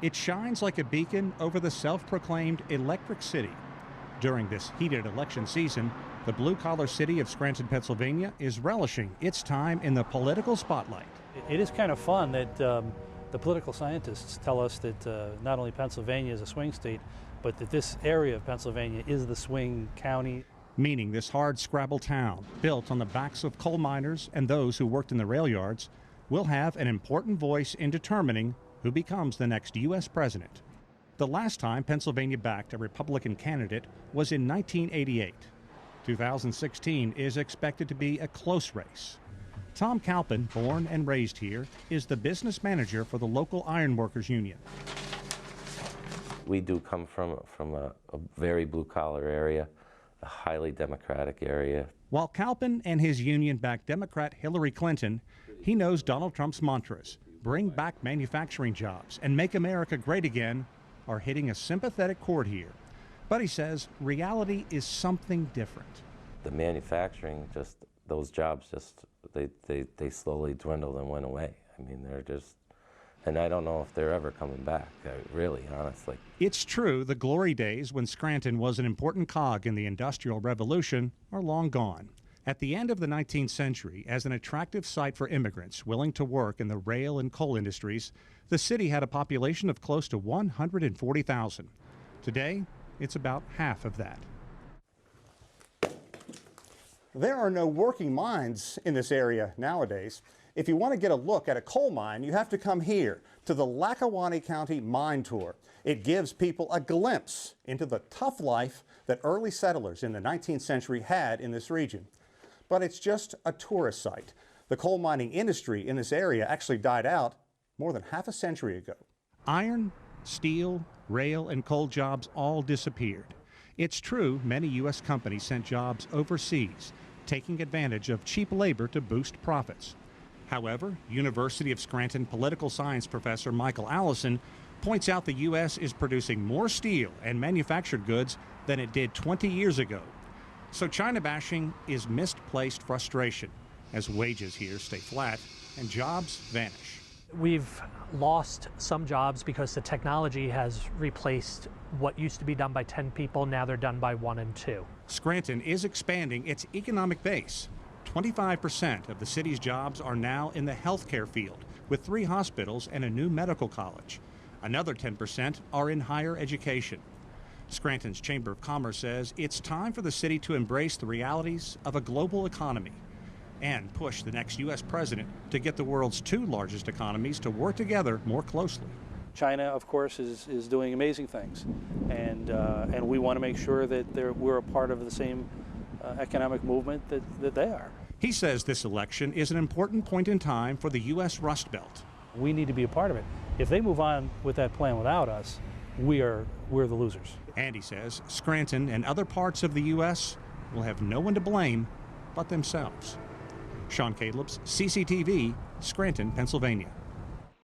It shines like a beacon over the self-proclaimed electric city. During this heated election season, the blue-collar city of Scranton, Pennsylvania is relishing its time in the political spotlight. It is kind of fun that the political scientists tell us that not only Pennsylvania is a swing state, but that this area of Pennsylvania is the swing county. Meaning this hard-scrabble town, built on the backs of coal miners and those who worked in the rail yards, will have an important voice in determining who becomes the next U.S. president. The last time Pennsylvania backed a Republican candidate was in 1988. 2016 is expected to be a close race. Tom Calpin, born and raised here, is the business manager for the local ironworkers union. We do come from a very blue-collar area, a highly democratic area. While Calpin and his union back Democrat Hillary Clinton, he knows Donald Trump's mantras, bring back manufacturing jobs and make America great again, are hitting a sympathetic chord here. But he says reality is something different. The manufacturing, those jobs they slowly dwindled and went away. I mean, they're just, and I don't know if they're ever coming back, really, honestly. It's true, the glory days when Scranton was an important cog in the Industrial Revolution are long gone. At the end of the 19th century, as an attractive site for immigrants willing to work in the rail and coal industries, the city had a population of close to 140,000. Today, it's about half of that. There are no working mines in this area nowadays. If you want to get a look at a coal mine, you have to come here to the Lackawanna County Mine Tour. It gives people a glimpse into the tough life that early settlers in the 19th century had in this region. But it's just a tourist site. The coal mining industry in this area actually died out more than half a century ago. Iron, steel, rail, and coal jobs all disappeared. It's true many U.S. companies sent jobs overseas, taking advantage of cheap labor to boost profits. However, University of Scranton political science professor Michael Allison points out the U.S. is producing more steel and manufactured goods than it did 20 years ago. So China bashing is misplaced frustration as wages here stay flat and jobs vanish. We've lost some jobs because the technology has replaced what used to be done by 10 people. Now they're done by 1 and 2. Scranton is expanding its economic base. 25% of the city's jobs are now in the healthcare field, with 3 hospitals and a new medical college. Another 10% are in higher education. Scranton's Chamber of Commerce says it's time for the city to embrace the realities of a global economy and push the next U.S. president to get the world's 2 largest economies to work together more closely. China, of course, is doing amazing things, and we want to make sure that we're a part of the same economic movement that they are. He says this election is an important point in time for the U.S. Rust Belt. We need to be a part of it. If they move on with that plan without us, we're the losers. And he says Scranton and other parts of the U.S. will have no one to blame but themselves. Sean Callebs, CCTV, Scranton, Pennsylvania.